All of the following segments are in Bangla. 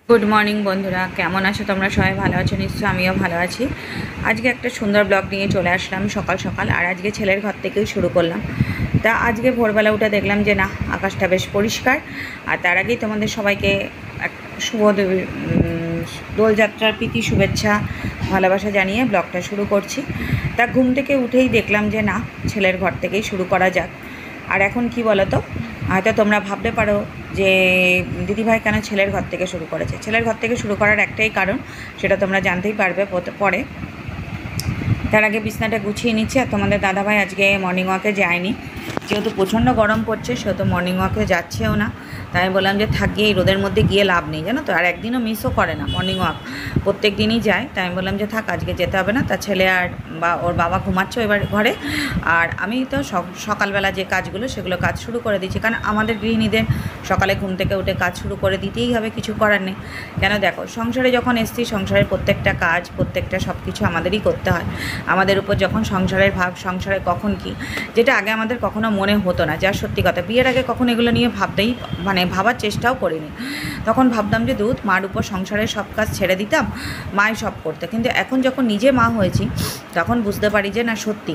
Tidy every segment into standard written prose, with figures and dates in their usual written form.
গুড মর্নিং বন্ধুরা, কেমন আছো তোমরা? সবাই ভালো আছো নিশ্চয়ই, আমিও ভালো আছি। আজকে একটা সুন্দর ব্লগ নিয়ে চলে আসলাম সকাল সকাল। আর আজকে ছেলের ঘর থেকেই শুরু করলাম। তা আজকে ভোরবেলা উঠে দেখলাম যে না, আকাশটা বেশ পরিষ্কার। আর তার আগেই তোমাদের সবাইকে এক শুভ দোলযাত্রার প্রীতি শুভেচ্ছা ভালোবাসা জানিয়ে ব্লগটা শুরু করছি। তা ঘুম থেকে উঠেই দেখলাম যে না, ছেলের ঘর থেকেই শুরু করা যাক। আর এখন কি বলো তো, হয়তো তোমরা ভাবতে পারো যে দিদিভাই কেন ছেলের ঘর থেকে শুরু করেছে। ছেলের ঘর থেকে শুরু করার একটাই কারণ, সেটা তোমরা জানতেই পারবে পরে। তার আগে বিছনাটা গুছিয়ে নিচ্ছি। আর তোমাদের দাদাভাই আজকে মর্নিং ওয়াকে যায়নি, যেহেতু প্রচণ্ড গরম পড়ছে সেহেতু মর্নিং ওয়াকে যাচ্ছেও না। তাই আমি বললাম যে থাকি, এই রোদের মধ্যে গিয়ে লাভ নেই, জানো তো। আর একদিনও মিসও করে না মর্নিং ওয়াক, প্রত্যেক দিনই যায়। তাই আমি বললাম যে থাক, আজকে যেতে হবে না। তার ছেলে আর ওর বাবা ঘুমাচ্ছে এবার ঘরে। আর আমি তো সকালবেলা যে কাজগুলো সেগুলো কাজ শুরু করে দিচ্ছি, কারণ আমাদের গৃহিণীদের সকালে ঘুম থেকে উঠে কাজ শুরু করে দিতেই হবে, কিছু করার নেই। কেন দেখো, সংসারে যখন এসছি, সংসারের প্রত্যেকটা কাজ প্রত্যেকটা সব কিছু আমাদেরই করতে হয়। আমাদের উপর যখন সংসারের ভাব, সংসারে কখন কি, যেটা আগে আমাদের কখনো মনে হতো না। যা সত্যি কথা, বিয়ের আগে কখনো এগুলো নিয়ে ভাবার চেষ্টাও করিনি। তখন ভাবতাম যে মার উপর সংসারের সব কাজ ছেড়ে দিতাম, মাই সব করতে। কিন্তু এখন যখন নিজে মা হয়েছি, তখন বুঝতে পারি যে না, সত্যি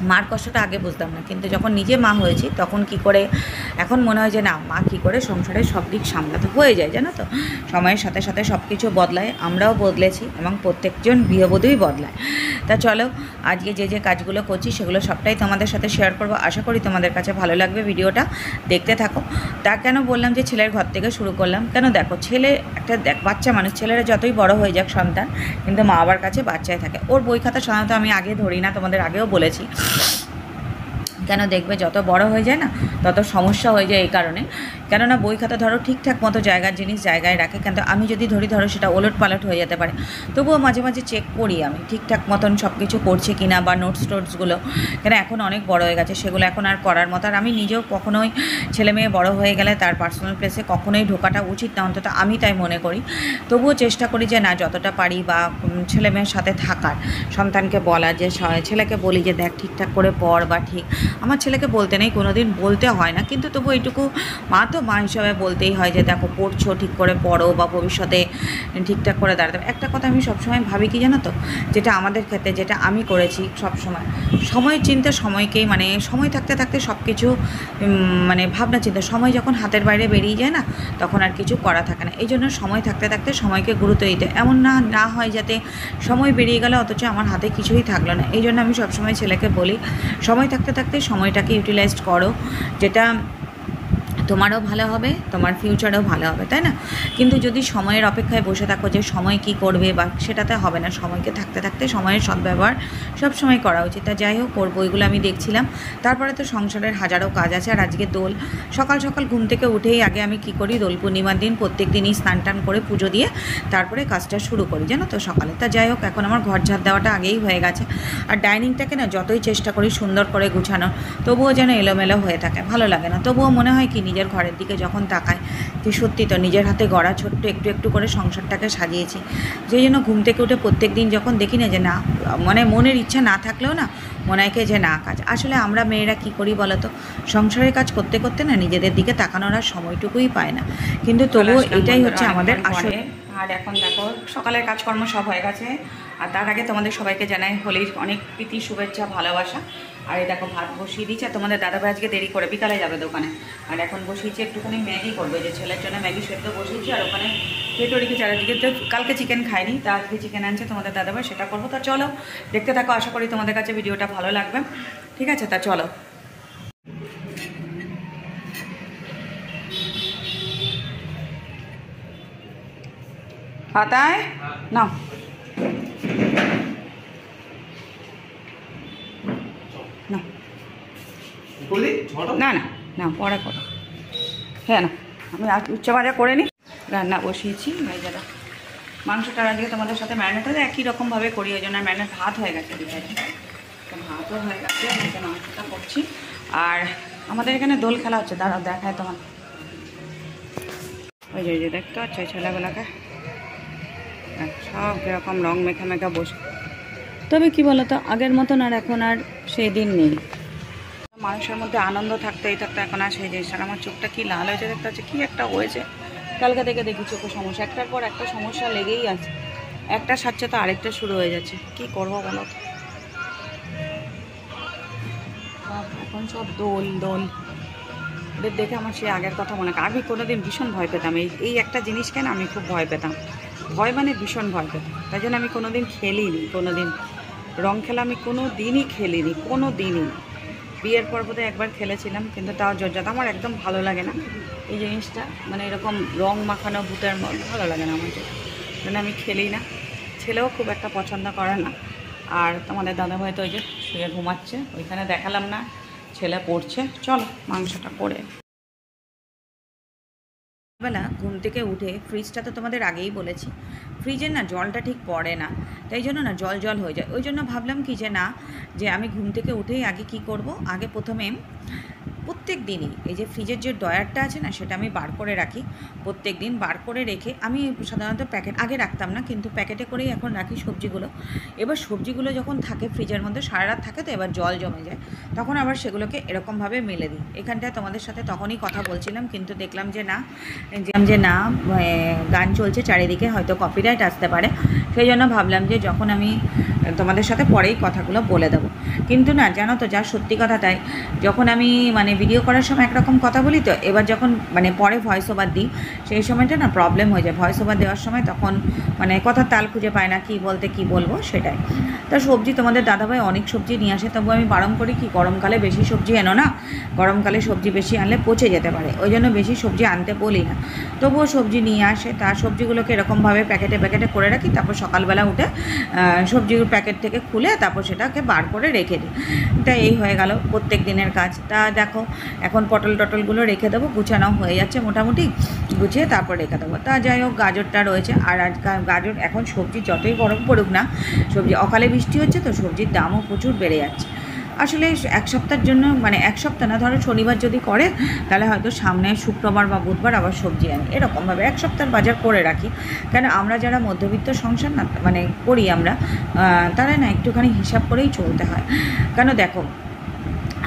মার কষ্টটা আগে বুঝতাম না, কিন্তু যখন নিজে মা হয়েছি তখন কি করে এখন মনে হয় যে না, মা কী করে সংসারের সব দিক সামলাতে হয়ে যায়, জানো তো। সময়ের সাথে সাথে সব কিছু বদলায়, আমরাও বদলেছি এবং প্রত্যেকজন গৃহবধূই বদলায়। তা চলো, আজকে যে যে কাজগুলো করছি সেগুলো সবটাই তোমাদের সাথে শেয়ার করবো। আশা করি তোমাদের কাছে ভালো লাগবে, ভিডিওটা দেখতে থাকো। তা কেন বললাম যে ছেলের ঘর থেকে শুরু করলাম, কেন দেখো, ছেলে একটা বাচ্চা মানুষ, ছেলেরা যতই বড় হয়ে যাক সন্তান, কিন্তু মা বাবার কাছে বাচ্চাই থাকে। ওর বই খাতা সাধারণত আমি আগে ধরি না, তোমাদের আগেও বলেছি। কেন দেখবে, যত বড় হয়ে যায় না তত সমস্যা হয়ে যায় এই কারণে। কেননা বই খাতা ধরো ঠিকঠাক মতো জায়গার জিনিস জায়গায় রাখে, কিন্তু আমি যদি ধরো সেটা ওলট পালট হয়ে যেতে পারে। তবুও মাঝে মাঝে চেক করি আমি ঠিকঠাক মতন সব কিছু করছে কিনা, বা নোটসগুলো, কেন এখন অনেক বড় হয়ে গেছে, সেগুলো এখন আর করার মতো। আর আমি নিজেও কখনোই, ছেলে মেয়ে বড় হয়ে গেলে তার পার্সোনাল প্লেসে কখনোই ঢোকাটা উচিত না, অন্তত আমি তাই মনে করি। তবুও চেষ্টা করি যে না, যতটা পারি বা ছেলে মেয়ের সাথে থাকার, সন্তানকে বলা, যে ছেলেকে বলি যে দেখ ঠিকঠাক করে পড়, বা ঠিক, আমার ছেলেকে বলতে নেই, কোনো দিন বলতে হয় না, কিন্তু তবু এইটুকু মা তো মা হিসাবে বলতেই হয় যে দেখো পড়ছো, ঠিক করে পড়ো, বা ভবিষ্যতে ঠিকঠাক করে দাঁড়াতে। একটা কথা আমি সবসময় ভাবি কি জানো তো, যেটা আমাদের ক্ষেত্রে, যেটা আমি করেছি সবসময়, সময়ের চিন্তা সময়কেই, মানে সময় থাকতে থাকতে সব কিছু মানে ভাবনা চিন্তা, সময় যখন হাতের বাইরে বেরিয়ে যায় না, তখন আর কিছু করা থাকে না। এই জন্য সময় থাকতে থাকতে সময়কে গুরুত্ব দিতে, এমন না হয় যাতে সময় বেরিয়ে গেলে অথচ আমার হাতে কিছুই থাকলো না। এই জন্য আমি সবসময় ছেলেকে বলি, সময় থাকতে থাকতে সময়টাকে ইউটিলাইজ করো, যেটা তোমারও ভালো হবে, তোমার ফিউচারেও ভালো হবে, তাই না? কিন্তু যদি সময়ের অপেক্ষায় বসে থাকো যে সময় কি করবে, বা সেটাতে হবে না। সময়কে থাকতে থাকতে সময়ের সদ্ব্যবহার সব সময় করা উচিত। তা যাই হোক, করবো, ওইগুলো আমি দেখছিলাম। তারপরে তো সংসারের হাজারো কাজ আছে। আর আজকে দোল, সকাল সকাল ঘুম থেকে উঠেই আগে আমি কি করি, দোল পূর্ণিমার দিন প্রত্যেক দিনই স্নান টান করে পুজো দিয়ে তারপরে কাজটা শুরু করি, জানো তো, সকালে। তা যাই হোক, এখন আমার ঘর ঝাড় দেওয়াটা আগেই হয়ে গেছে। আর ডাইনিংটাকে না যতই চেষ্টা করি সুন্দর করে গুছানোর, তবুও যেন এলোমেলো হয়ে থাকে, ভালো লাগে না। তবুও মনে হয় কি, নিজের ঘরের দিকে যখন তাকায়, যে সত্যি তো নিজের হাতে গড়া ছোট্ট একটু একটু করে সংসারটাকে সাজিয়েছি। যেই জন্য ঘুম থেকে উঠে প্রত্যেক দিন যখন দেখি না যে না, মানে মনের ইচ্ছা না থাকলেও না, মনে হয় যে না, কাজ। আসলে আমরা মেয়েরা কি করি বলো তো, সংসারের কাজ করতে করতে না নিজেদের দিকে তাকানোর আর সময়টুকুই পায় না। কিন্তু তবুও এটাই হচ্ছে আমাদের আসলে। আর এখন দেখো, সকালের কাজকর্ম সব হয়ে গেছে। আর তার আগে তোমাদের সবাইকে জানাই হোলির অনেক প্রীতি শুভেচ্ছা ভালোবাসা। আর এই দেখো, ভাত বসিয়ে দিচ্ছে। তোমাদের দাদাভাই আজকে দেরি করে বিকালে যাবে দোকানে। আর এখন বসিয়েছি একটুখানি ম্যাগি করবে, যে ছেলের জন্য ম্যাগি সেদ্ধ বসিয়েছি। আর ওখানে কেটো রেখেছি, আর আজকে কালকে চিকেন খাইনি, তা আজকে চিকেন আনছে তোমাদের দাদাভাই, সেটা করবো। তা চলো দেখতে থাকো, আশা করি তোমাদের কাছে ভিডিওটা ভালো লাগবে। ঠিক আছে, তা চলো। পাতায় নাও, না না না, পরে করো। হ্যাঁ না, আমি উচ্চ ভাজা করে নিই, রান্না বসিয়েছি। ভাইজাটা মাংসটা আজকে তোমাদের সাথে ম্যারিনেট হলে একই রকমভাবে করি, ওই জন্য ম্যারিনেট ভাত হয়ে গেছে, তো ভাতও হয়ে গেছে, মাংসটা করছি। আর আমাদের এখানে দোল খেলা হচ্ছে, দাঁড়াও দেখায় তোমার। ওই যে দেখতে পাচ্ছ ছেলেগুলোকে, সব কীরকম রং মেখা মেখা বসে। তবে কি বলতো, আগের মতন আর এখন আর সেই দিন নেই। মানুষের মধ্যে আনন্দ থাকতেই থাকতে এখন আর সেই জিনিসটা। আমার চোখটা কি লাল হয়েছে দেখতে হচ্ছে, কি একটা হয়েছে, কালকে থেকে দেখি চোখে সমস্যা, একটার পর একটা সমস্যা লেগেই আছে, একটা সাথে তো আরেকটা শুরু হয়ে যাচ্ছে, কি করবো বলো। এখন সব দোল দোল ওদের দেখে আমার সেই আগের কথা মনে হয়। আমি কোনোদিন ভীষণ ভয় পেতাম, এই একটা জিনিস কেন আমি খুব ভয় পেতাম, ভয় মানে ভীষণ ভয় পেতাম, তাই জন্য আমি কোনোদিন খেলিনি, কোনোদিন রং খেলা আমি কোনো দিনই খেলিনি, কোনো দিনই। বিয়ের পর বোধহয় একবার খেলেছিলাম, কিন্তু তাও জর্জাত আমার একদম ভালো লাগে না এই জিনিসটা, মানে এরকম রং মাখানো ভূতের ভালো লাগে না আমার, জন্য আমি খেলি না। ছেলেও খুব একটা পছন্দ করে না। আর তোমাদের দাদাভাই তো ওই যে শুয়ে ঘুমাচ্ছে, ওইখানে দেখালাম না, ছেলে পড়ছে। চলো মাংসটা করে। বেলা ঘুম থেকে উঠে ফ্রিজটা তো তোমাদের আগেই বলেছি, ফ্রিজের না জলটা ঠিক পড়ে না, তাই জন্য না জল জল হয়ে যায়। ওই জন্য ভাবলাম কি যে না, যে আমি ঘুম থেকে উঠেই আগে কি করব, আগে প্রথমে প্রত্যেক দিনই এই যে ফ্রিজের যে ড্রয়ারটা আছে না, সেটা আমি বার করে রাখি। প্রত্যেক দিন বার করে রেখে আমি সাধারণত প্যাকেট আগে রাখতাম না, কিন্তু প্যাকেটে করেই এখন রাখি সবজিগুলো। এবার সবজিগুলো যখন থাকে ফ্রিজের মধ্যে সারা রাত থাকে, তো এবার জল জমে যায়, তখন আবার সেগুলোকে এরকমভাবে মেলে দিই। এখানটায় তোমাদের সাথে তখনই কথা বলছিলাম, কিন্তু দেখলাম যে না গান চলছে চারিদিকে, হয়তো কপিরাইট আসতে পারে, সেই জন্য ভাবলাম যে যখন আমি তোমাদের সাথে পরেই কথাগুলো বলে দেবো। কিন্তু না জানো তো, যা সত্যি কথা তাই, যখন আমি মানে ভিডিও করার সময় একরকম কথা বলি, তো এবার যখন মানে পরে ভয়েস ওভার দিই, সেই সময়টা না প্রবলেম হয়ে যায়। ভয়েস ওভার দেওয়ার সময় তখন মানে কথার তাল খুঁজে পায় না, কী বলতে কী বলবো সেটাই। তা সবজি তোমাদের দাদাভাই অনেক সবজি নিয়ে আসে, তবু আমি বারণ করি কি, গরমকালে বেশি সবজি এনো না, গরমকালে সবজি বেশি আনলে পচে যেতে পারে, ওই জন্য বেশি সবজি আনতে বলি না। তবুও সবজি নিয়ে আসে, তার সবজিগুলোকে এরকমভাবে প্যাকেটে প্যাকেটে করে রাখি, তারপর সকালবেলা উঠে সবজির প্যাকেট থেকে খুলে তারপর সেটাকে বার করে রেখে দিই। তা এই হয়ে গেল প্রত্যেক দিনের কাজ। তা দেখো এখন পটল টটলগুলো রেখে দেবো, গুছানো হয়ে যাচ্ছে মোটামুটি, গুছিয়ে তারপর রেখে দেবো। তা যাই হোক, গাজরটা রয়েছে। আর গাজর এখন সবজি যতই গরম পড়ুক না, সবজি অকালে বৃষ্টি হচ্ছে তো সবজির দামও প্রচুর বেড়ে যাচ্ছে। আসলে এক সপ্তাহের জন্য, মানে এক সপ্তাহ না, ধরো শনিবার যদি করে, তাহলে হয়তো সামনে শুক্রবার বা বুধবার আবার সবজি আনি, এরকমভাবে এক সপ্তাহের বাজার করে রাখি। কেন আমরা যারা মধ্যবিত্ত সংসার না মানে করি আমরা, তারা না একটুখানি হিসাব করেই চলতে হয়। কেন দেখো,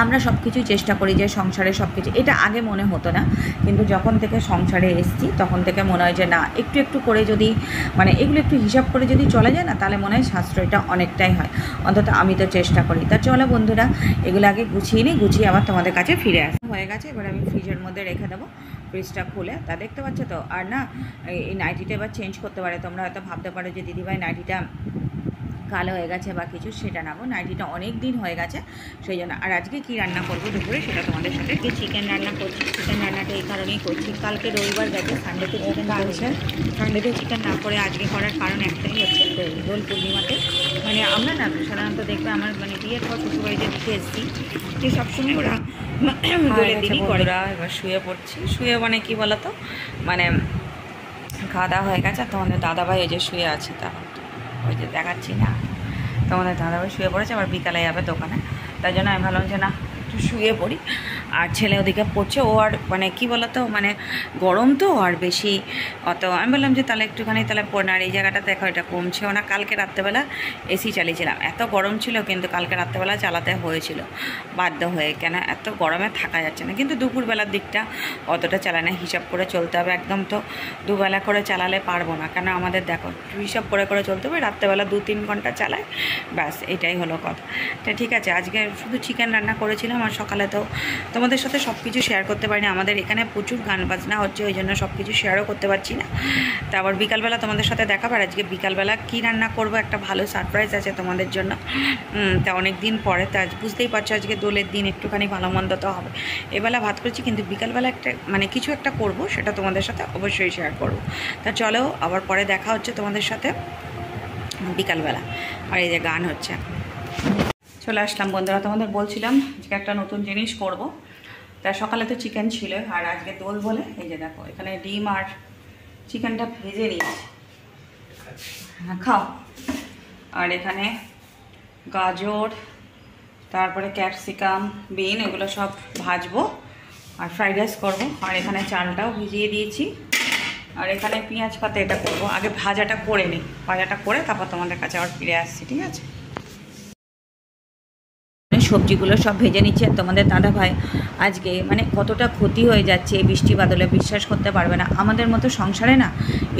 আমরা সব কিছুই চেষ্টা করি যে সংসারে সব কিছু, এটা আগে মনে হতো না, কিন্তু যখন থেকে সংসারে এসেছি তখন থেকে মনে হয় যে না, একটু একটু করে যদি মানে এগুলো একটু হিসাব করে যদি চলা যায় না, তাহলে মনে হয় সাশ্রয়টা অনেকটাই হয়, অন্তত আমি তো চেষ্টা করি। তা চলো বন্ধুরা, এগুলো আগে গুছিয়ে নিই, গুছিয়ে আবার তোমাদের কাছে ফিরে আসা হয়ে গেছে। এবার আমি ফ্রিজের মধ্যে রেখে দেবো, ফ্রিজটা খুলে। তা দেখতে পাচ্ছ তো। আর না, এই নাইটিটা এবার চেঞ্জ করতে পারে, তোমরা হয়তো ভাবতে পারো যে দিদিভাই নাইটিটা কালো হয়ে গেছে বা কিছু, সেটা না গো, নাইটিটা অনেক দিন হয়ে গেছে, সেই জন্য। আর আজকে কি রান্না করবো দুপুরে সেটা তোমাদের সাথে, চিকেন রান্না করছি। চিকেন রান্নাটা এই কারণেই করছি, কালকে রবিবার গেছে, সানডেতে চিকেন করছে, সানডেতে চিকেন না করে আজকে করার কারণ একটাই হচ্ছে দোল পূর্ণিমাতে। মানে আমরা না সাধারণত দেখবে আমার মানে বিয়ের পর শ্বশুরবাড়িতে দিকে এসেছি, যে সবসময় ওরা দোলের দিনই করে। এবার শুয়ে পড়ছি, শুয়ে মানে কি বলতো, মানে খাওয়া দাওয়া হয়ে গেছে। তোমাদের দাদাভাই এই যে শুয়ে আছে, তা ওই যে দেখাচ্ছি না, তোমাদের দাদাভাই শুয়ে পড়েছে, আবার বিকালে যাবে দোকানে, তাই জন্য আমি ভাবলাম যে না একটু শুয়ে পড়ি। আর ছেলে ওদিকে পড়ছে, ও আর মানে কী বলতো, মানে গরম তো আর বেশি অত, আমি বললাম যে তাহলে একটুখানি তাহলে পড়ে। আর এই জায়গাটা দেখো, এটা কমছেও না। কালকে রাত্রেবেলা এসি চালিয়েছিলাম, এত গরম ছিল, কিন্তু কালকে রাত্রেবেলা চালাতে হয়েছিল বাধ্য হয়ে, কেন এত গরমে থাকা যাচ্ছে না। কিন্তু দুপুরবেলার দিকটা অতটা চালায় না, হিসাব করে চলতে হবে একদম। তো দুবেলা করে চালালে পারবো না, কেন আমাদের দেখো হিসাব করে করে চলতে হবে, রাত্রেবেলা 2-3 ঘন্টা চালায়, ব্যাস এটাই হলো কথা। তা ঠিক আছে, আজকে শুধু চিকেন রান্না করেছিলাম। আর সকালে তো তোমাদের সাথে সব কিছু শেয়ার করতে পারিনি, আমাদের এখানে প্রচুর গান বাজনা হচ্ছে, ওই জন্য সব কিছু শেয়ারও করতে পারছি না। তারপর বিকালবেলা তোমাদের সাথে দেখাবার, আজকে বিকালবেলা কী রান্না করব, একটা ভালো সারপ্রাইজ আছে তোমাদের জন্য। তা অনেক দিন পরে, তা বুঝতেই পারছো আজকে দোলের দিন, একটুখানি ভালো মন্দ তো হবে। এবেলা ভাত করছি, কিন্তু বিকালবেলা একটা মানে কিছু একটা করব, সেটা তোমাদের সাথে অবশ্যই শেয়ার করব। তা চলো আবার পরে দেখা হচ্ছে তোমাদের সাথে বিকালবেলা। আর এই যে গান হচ্ছে, চলে আসলাম বন্ধুরা। তোমাদের বলছিলাম আজকে একটা নতুন জিনিস করব। তা সকালে তো চিকেন ছিল, আর আজকে দোল বলে এই যে দেখো এখানে ডিম আর চিকেনটা ভেজে নিয়েছি, হ্যাঁ খাও। আর এখানে গাজর, তারপরে ক্যাপসিকাম, বিন, এগুলো সব ভাজবো আর ফ্রাইড রাইস করবো। আর এখানে চালটাও ভিজিয়ে দিয়েছি। আর এখানে পেঁয়াজ পাতা এটা করবো, আগে ভাজাটা করে নিই, ভাজাটা করে তারপর তোমাদের কাছে আবার ফিরে আসছি, ঠিক আছে। সবজিগুলো সব ভেজে নিচ্ছে। আর তোমাদের দাদাভাই আজকে মানে কতটা ক্ষতি হয়ে যাচ্ছে এই বৃষ্টি বাদলে, বিশ্বাস করতে পারবে না। আমাদের মতো সংসারে না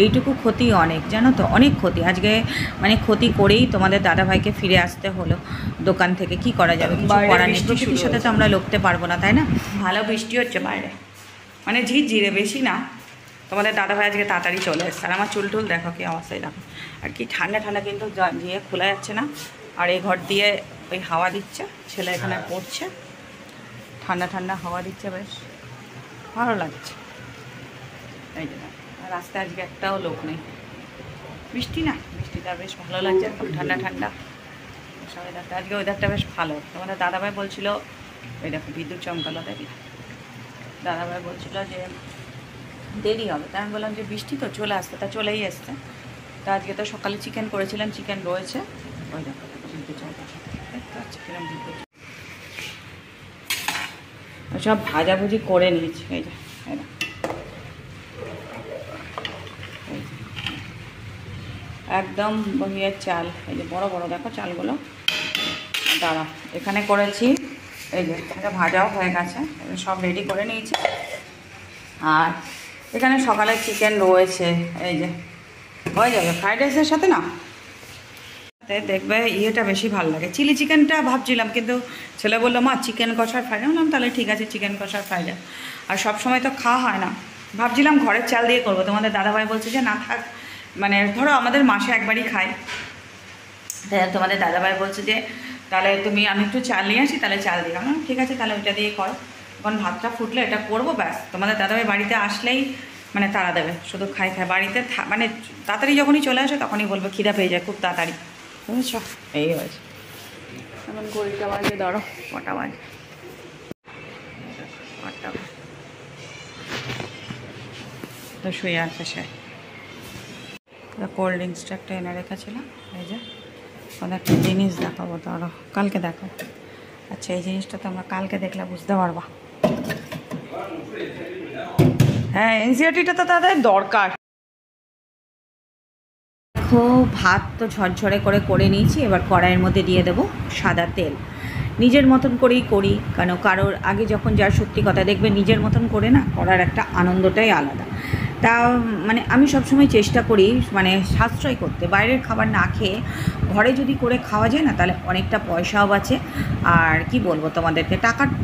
এইটুকু ক্ষতি অনেক, জানো তো, অনেক ক্ষতি। আজকে মানে ক্ষতি করেই তোমাদের দাদাভাইকে ফিরে আসতে হলো দোকান থেকে। কি করা যাবে, কিছু করার নেই। প্রকৃতির সাথে তো আমরা লড়তে পারবো না, তাই না? ভালো বৃষ্টি হচ্ছে বাইরে, মানে ঝিরঝিরে, বেশি না। তোমাদের দাদাভাই আজকে তাড়াতাড়ি চলে এসছে। আর আমার চুল টুল দেখো কি অবস্থায়, দেখো। আর কি ঠান্ডা ঠান্ডা, কিন্তু দিয়ে খোলা যাচ্ছে না। আর এই ঘর দিয়ে ওই হাওয়া দিচ্ছে, ছেলে এখানে পড়ছে, ঠান্ডা ঠান্ডা হাওয়া দিচ্ছে, বেশ ভালো লাগছে। এই যে রাস্তায় আজকে একটাও লোক নেই, বৃষ্টি না, বৃষ্টিটা বেশ ভালো লাগছে, একদম ঠান্ডা ঠান্ডা ওয়েদারটা। আজকে ওয়েদারটা বেশ ভালো। তোমাদের দাদাভাই বলছিল, ওই দেখো বিদ্যুৎ চমকালো, দেখি দাদাভাই বলছিল যে দেরি হবে, তাই আমি বললাম যে বৃষ্টি তো চলে আসতে, তা চলেই আসছে। তা আজকে তো সকালে চিকেন করেছিলাম, চিকেন রয়েছে। ওই দেখো বিদ্যুৎ চমকাচ্ছে, দেখতে পাচ্ছি কিরম বিদ্যুৎ। সব ভাজাভুজি করে নিয়েছি, এই যে একদম বহিয়ার চাল, এই যে বড় বড় দেখো চালগুলো। দাঁড়া, এখানে করেছি, এই যে এটা ভাজাও হয়ে গেছে, সব রেডি করে নিয়েছি। আর এখানে সকালে চিকেন রয়েছে, এই যে হয়ে যাবে ফ্রাইড রাইসের সাথে না, দেখবে ইয়েটা বেশি ভালো লাগে। চিলি চিকেনটা ভাবছিলাম, কিন্তু ছেলে বললো মা চিকেন কষার ফ্রাইড রাইস, বললাম তাহলে ঠিক আছে চিকেন কষার ফ্রাইড রাইস। আর সবসময় তো খাওয়া হয় না, ভাবছিলাম ঘরের চাল দিয়ে করবো। তোমাদের দাদাভাই বলছে যে না থাক, মানে ধরো আমাদের মাসে একবারই খাই, তাই তোমাদের দাদাভাই বলছে যে তাহলে তুমি, আমি একটু চাল নিয়ে আসি, তাহলে চাল দিলাম। ঠিক আছে তাহলে ওইটা দিয়ে করো। এখন ভাতটা ফুটলে এটা করবো, ব্যাস। তোমাদের দাদাভাই বাড়িতে আসলেই মানে তাড়া দেবে, শুধু খাই খাই। বাড়িতে মানে তাড়াতাড়ি যখনই চলে আসে তখনই বলবে খিদা পেয়ে যায় খুব তাড়াতাড়ি, বুঝেছ? এই হয়েছে। এখন ঘড়িটা বাজে, ধরো কটা বাজে, 8টা তো শুয়ে আছে সে। কোল্ড ড্রিঙ্কসটা একটা এনে রেখেছিলাম, এই যে কোনো একটা জিনিস দেখাবো, ধরো কালকে দেখো। আচ্ছা এই জিনিসটা তো আমরা কালকে দেখলে বুঝতে পারবা। হ্যাঁ এনসিআরটিটা তো তাদের দরকার। দেখো ভাত তো ঝরঝরে করে নিয়েছি, এবার কড়াইয়ের মধ্যে দিয়ে দেবো সাদা তেল। নিজের মতন করেই করি, কারণ কারোর আগে যখন যার সত্যি কথা দেখবে নিজের মতন করে না করার একটা আনন্দটাই আলাদা। তা মানে আমি সবসময় চেষ্টা করি মানে সাশ্রয় করতে, বাইরের খাবার না খেয়ে ঘরে যদি করে খাওয়া যায় না তাহলে অনেকটা পয়সাও বাঁচে। আর কি বলবো তোমাদেরকে,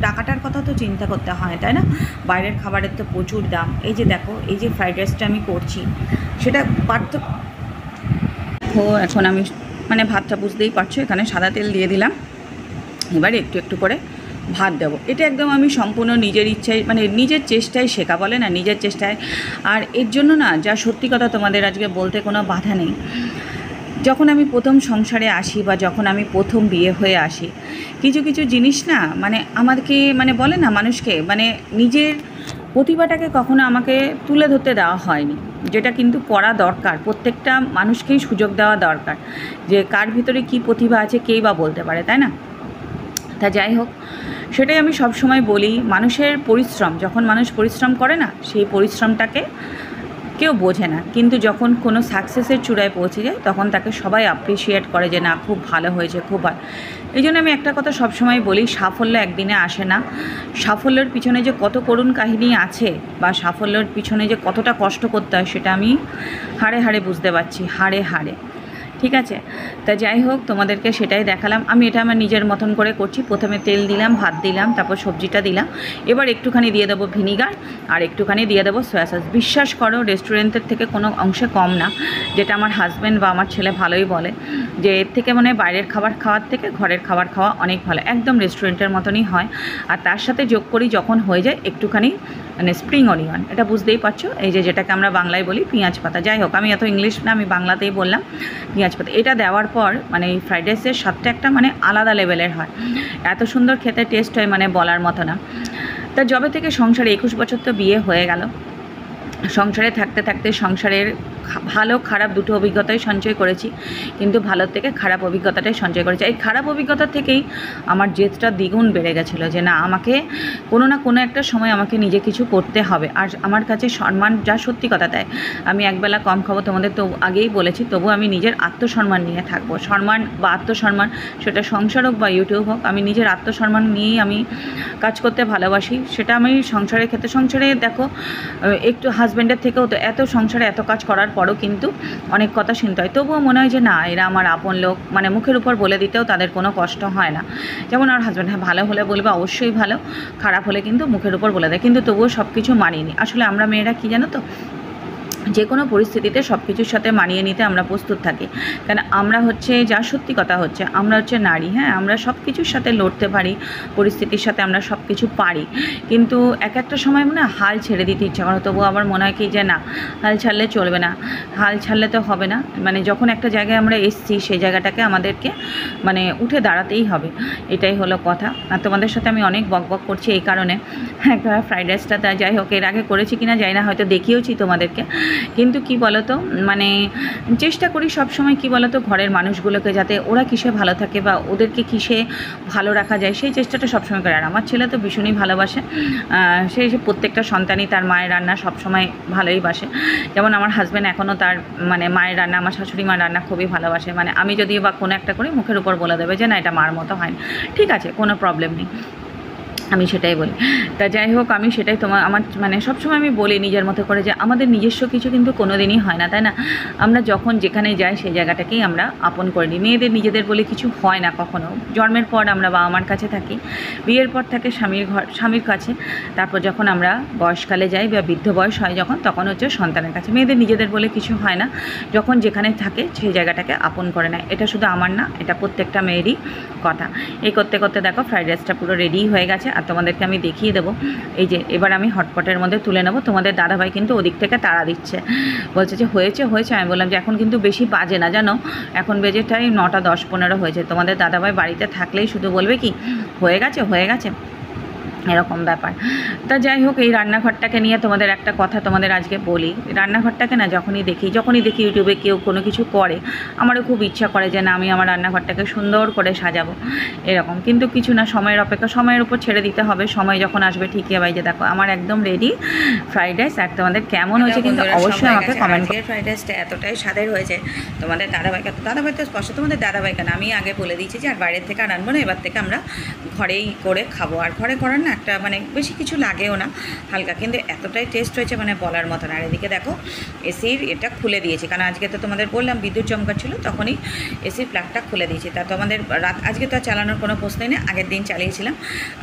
টাকাটার কথা তো চিন্তা করতে হয়, তাই না? বাইরের খাবারের তো প্রচুর দাম। এই যে দেখো, এই যে ফ্রাইড রাইসটা আমি করছি সেটা এখন আমি মানে ভাতটা বুঝতেই পারছো, এখানে সাদা তেল দিয়ে দিলাম। এবার একটু একটু করে ভাত দেবো। এটা একদম আমি সম্পূর্ণ নিজের ইচ্ছায়, মানে নিজের চেষ্টায় শেখা বলে না, নিজের চেষ্টায়। আর এর জন্য না, যা সত্যি কথা তোমাদের আজকে বলতে কোনো বাধা নেই, যখন আমি প্রথম সংসারে আসি বা যখন আমি প্রথম বিয়ে হয়ে আসি, কিছু কিছু জিনিস না মানে আমাদেরকে মানে বলে না মানুষকে, মানে নিজের প্রতিভাটাকে কখনো আমাকে তুলে ধরতে দেওয়া হয়নি, যেটা কিন্তু করা দরকার। প্রত্যেকটা মানুষকেই সুযোগ দেওয়া দরকার, যে কার ভিতরে কী প্রতিভা আছে কেই বা বলতে পারে, তাই না? তা যাই হোক, সেটাই আমি সবসময় বলি, মানুষের পরিশ্রম, যখন মানুষ পরিশ্রম করে না সেই পরিশ্রমটাকে কেউ বোঝে না, কিন্তু যখন কোনো সাকসেসের চূড়ায় পৌঁছে যায় তখন তাকে সবাই অ্যাপ্রিসিয়েট করে যে না খুব ভালো হয়েছে, খুব ভালো। এই জন্য আমি একটা কথা সবসময় বলি, সাফল্য একদিনে আসে না। সাফল্যের পিছনে যে কত করুণ কাহিনী আছে বা সাফল্যের পিছনে যে কতটা কষ্ট করতে হয় সেটা আমি হাড়ে হাড়ে বুঝতে পারছি, হাড়ে হাড়ে। ঠিক আছে, তা যাই হোক তোমাদেরকে সেটাই দেখালাম। আমি এটা আমার নিজের মতন করে করছি। প্রথমে তেল দিলাম, ভাত দিলাম, তারপর সবজিটা দিলাম। এবার একটুখানি দিয়ে দেবো ভিনিগার আর একটুখানি দিয়ে দেবো সয়া সস। বিশ্বাস করো রেস্টুরেন্টের থেকে কোনো অংশে কম না, যেটা আমার হাজব্যান্ড বা আমার ছেলে ভালোই বলে যে এর থেকে মানে বাইরের খাবার খাওয়ার থেকে ঘরের খাবার খাওয়া অনেক ভালো, একদম রেস্টুরেন্টের মতনই হয়। আর তার সাথে যোগ করি যখন হয়ে যায় একটুখানি মানে স্প্রিং অনিয়ন, এটা বুঝতেই পারছো, এই যে যেটাকে আমরা বাংলায় বলি পেঁয়াজ পাতা। যাই হোক, আমি এত ইংলিশ না, আমি বাংলাতেই বললাম পেঁয়াজ পাতা। এটা দেওয়ার পর মানে এই ফ্রাইড রাইসের স্বাদটা একটা মানে আলাদা লেভেলের হয়, এত সুন্দর খেতে টেস্ট হয় মানে বলার মতো না। তা যবে থেকে সংসারে 21 বছর তো বিয়ে হয়ে গেল, সংসারে থাকতে থাকতে সংসারের ভালো খারাপ দুটো অভিজ্ঞতাই সঞ্চয় করেছি, কিন্তু ভালোর থেকে খারাপ অভিজ্ঞতাটাই সঞ্চয় করেছি। এই খারাপ অভিজ্ঞতা থেকেই আমার জেদটা দ্বিগুণ বেড়ে গেছিলো যে না, আমাকে কোনো না কোনো একটা সময় আমাকে নিজে কিছু করতে হবে। আর আমার কাছে সম্মান যা সত্যি কথা দেয়, আমি একবেলা কম খাবো তোমাদের তো আগেই বলেছি, তবু আমি নিজের আত্মসম্মান নিয়ে থাকবো। সম্মান বা আত্মসম্মান, সেটা সংসার হোক বা ইউটিউব হোক, আমি নিজের আত্মসম্মান নিয়েই আমি কাজ করতে ভালোবাসি। সেটা আমি সংসারের ক্ষেত্রে, সংসারে দেখো একটু হাজব্যান্ডের থেকেও তো এত সংসারে এত কাজ করার পরও কিন্তু অনেক কথা শুনতে হয়, তবুও মনে হয় যে না, এরা আমার আপন লোক, মানে মুখের উপর বলে দিতেও তাদের কোনো কষ্ট হয় না। যেমন আমার হাজব্যান্ড, হ্যাঁ ভালো হলে বলবে অবশ্যই ভালো, খারাপ হলে কিন্তু মুখের উপর বলে দেয়, কিন্তু তবুও সব কিছু মানিয়ে। আসলে আমরা মেয়েরা কী জানো তো, যে কোনো পরিস্থিতিতে সব কিছুর সাথে মানিয়ে নিতে আমরা প্রস্তুত থাকি। কারণ আমরা হচ্ছে, যা সত্যি কথা হচ্ছে, আমরা হচ্ছে নারী, হ্যাঁ আমরা সব কিছুর সাথে লড়তে পারি, পরিস্থিতির সাথে আমরা সব কিছু পারি, কিন্তু এক একটা সময় মনে হয় হাল ছেড়ে দিতে ইচ্ছা করে। তবুও আবার মনে হয় কি যে না, হাল ছাড়লে চলবে না, হাল ছাড়লে তো হবে না। মানে যখন একটা জায়গায় আমরা এসছি, সেই জায়গাটাকে আমাদেরকে মানে উঠে দাঁড়াতেই হবে, এটাই হলো কথা। আর তোমাদের সাথে আমি অনেক বকবক করছি এই কারণে, একটা ফ্রাইড রাইসটা যাই হোক, এর আগে করেছি কিনা জানি না, হয়তো দেখিয়েওছি তোমাদেরকে, কিন্তু কি বলো তো, মানে চেষ্টা করি সবসময় কি বলো তো, ঘরের মানুষগুলোকে যাতে ওরা কিসে ভালো থাকে বা ওদেরকে কিসে ভালো রাখা যায়, সেই চেষ্টাটা সবসময় করে। আর আমার ছেলে তো ভীষণই ভালোবাসে, সেই প্রত্যেকটা সন্তানই তার মায়ের রান্না সবসময় ভালোই বাসে। যেমন আমার হাজব্যান্ড এখনও তার মানে মায়ের রান্না, আমার শাশুড়ি মার রান্না খুবই ভালোবাসে। মানে আমি যদি বা কোনো একটা করি, মুখের উপর বলে দেবে যে না, এটা মার মতো হয়নি, ঠিক আছে, কোনো প্রবলেম নেই, আমি সেটাই বলি। তা যাই হোক, আমি সেটাই আমার মানে সবসময় আমি বলি নিজের মতো করে যে আমাদের নিজস্ব কিছু কিন্তু কোনো দিনই হয় না, তাই না? আমরা যখন যেখানে যাই সেই জায়গাটাকেই আমরা আপন করে নিই। মেয়েদের নিজেদের বলে কিছু হয় না কখনো। জন্মের পর আমরা বাবা মার কাছে থাকি, বিয়ের পর থাকে স্বামীর কাছে, তারপর যখন আমরা বয়সকালে যাই বা বৃদ্ধ বয়স হয় যখন, তখন হচ্ছে সন্তানের কাছে। মেয়েদের নিজেদের বলে কিছু হয় না, যখন যেখানে থাকে সেই জায়গাটাকে আপন করে নেয়। এটা শুধু আমার না, এটা প্রত্যেকটা মেয়েরই কথা। এই করতে করতে দেখো ফ্রাইড রাইসটা পুরো রেডি হয়ে গেছে, আর তোমাদেরকে আমি দেখিয়ে দেবো। এই যে এবার আমি হটপটের মধ্যে তুলে নেবো। তোমাদের দাদাভাই কিন্তু ওদিক থেকে তাড়া দিচ্ছে, বলছে যে হয়েছে হয়েছে। আমি বললাম যে এখন কিন্তু বেশি বাজে না জানো, এখন বেজে টাই 9টা 10-15 হয়েছে। তোমাদের দাদাভাই বাড়িতে থাকলেই শুধু বলবে কি হয়ে গেছে হয়ে গেছে, এরকম ব্যাপার। তা যাই হোক, এই রান্নাঘরটাকে নিয়ে তোমাদের একটা কথা তোমাদের আজকে বলি। রান্নাঘরটাকে না যখনই দেখি ইউটিউবে কেউ কোনো কিছু করে, আমারও খুব ইচ্ছা করে যে না, আমি আমার রান্নাঘরটাকে সুন্দর করে সাজাবো এরকম, কিন্তু কিছু না, সময়ের অপেক্ষা, সময়ের উপর ছেড়ে দিতে হবে। সময় যখন আসবে ঠিকই হবে। যে দেখো আমার একদম রেডি ফ্রাইড রাইস। আর তোমাদের কেমন হয়েছে কিন্তু অবশ্যই আমাকে কমেন্ট করে। ফ্রাইড রাইসটা এতটাই স্বাদের হয়েছে, তোমাদের দাদাভাই তো স্পষ্ট, তোমাদের দাদাভাই কেন, আমি আগে বলে দিয়েছি যে আর বাইরের থেকে আর আনবো না, এবার থেকে আমরা ঘরেই করে খাবো। আর ঘরে করার না একটা মানে বেশি কিছু লাগেও না, হালকা, কিন্তু এতটাই টেস্ট হয়েছে মানে বলার মতো না। আর এদিকে দেখো এসির এটা খুলে দিয়েছি, কারণ আজকে তো তোমাদের বললাম বিদ্যুৎ চমকাচ্ছিল, তখনই এসির প্লাগটা খুলে দিয়েছি। তা তোমাদের রাত আজকে তো চালানোর কোনো প্রশ্নই নেই, আগের দিন চালিয়েছিলাম,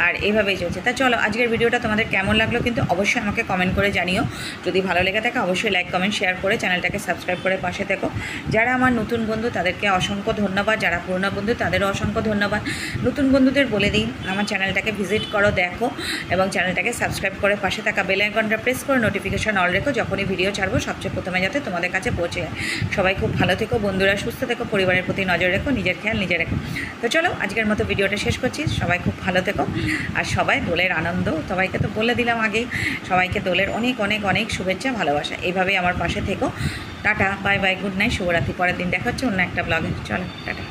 আর এইভাবেই চলছে। তা চলো, আজকের ভিডিওটা তোমাদের কেমন লাগলো কিন্তু অবশ্যই আমাকে কমেন্ট করে জানিও। যদি ভালো লেগে থাকে অবশ্যই লাইক কমেন্ট শেয়ার করে চ্যানেলটাকে সাবস্ক্রাইব করে পাশে থেকো। যারা আমার নতুন বন্ধু তাদেরকে অসংখ্য ধন্যবাদ, যারা পুরনো বন্ধু তাদেরও অসংখ্য ধন্যবাদ। নতুন বন্ধুদের বলে দিই, আমার চ্যানেলটাকে ভিজিট করো, দেখো, এবং চ্যানেলটাকে সাবস্ক্রাইব করে পাশে থাকা বেল আইকনটা প্রেস করে নোটিফিকেশন অল রেখো, যখনই ভিডিও ছাড়বো সবচেয়ে প্রথমে যাতে তোমাদের কাছে পৌঁছে যায়। সবাই খুব ভালো থেকো, বন্ধুরা সুস্থ থেকো, পরিবারের প্রতি নজর রেখো, নিজের খেয়াল নিজে রেখো। তো চলো আজকের মতো ভিডিওটা শেষ করছি। সবাই খুব ভালো থেকো, আর সবাই দোলের আনন্দ, সবাইকে তো বলে দিলাম আগেই, সবাইকে দোলের অনেক অনেক অনেক শুভেচ্ছা, ভালোবাসা। এইভাবেই আমার পাশে থেকো। Tata, bye bye, good night, শুভরাত্রি। পরের দিন দেখা হচ্ছে অন্য একটা ব্লগে। চলো টাটা।